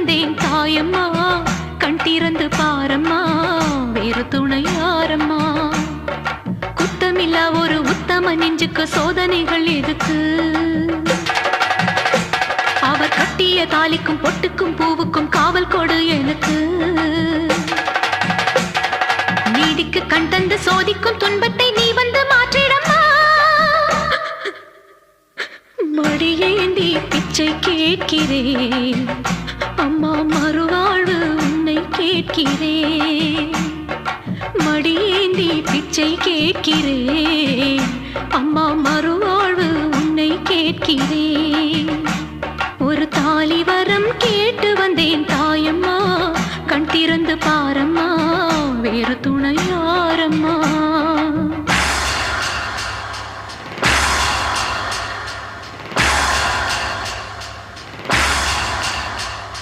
வந்தேன் தாயம்மா, கண் திறந்து பாரம்மா, வேறு துணை யாரம்மா? குத்தமில்லா ஒரு உத்தம நெஞ்சுக்கு சோதனைகள் எதுக்கு? அவர் கட்டிய தாலிக்கும் பொட்டுக்கும் பூவுக்கும் காவல் கொடு எனக்கு. நீதிக்கு கண் தந்து சோதிக்கும் துன்பத்தை நீ வந்து மாற்றிடம்மா. மடியேந்தி பிச்சை கேட்கிறேன் அம்மா, மறுவாழ்வு உன்னை கேட்கிறேன். மடியேந்தி பிச்சை கேட்கிறேன் அம்மா, மறுவாழ்வு உன்னை கேட்கிறேன். ஒரு தாலி வரம் கேட்டு வந்தேன் தாயம்மா, கண் திறந்து பாரம்மா,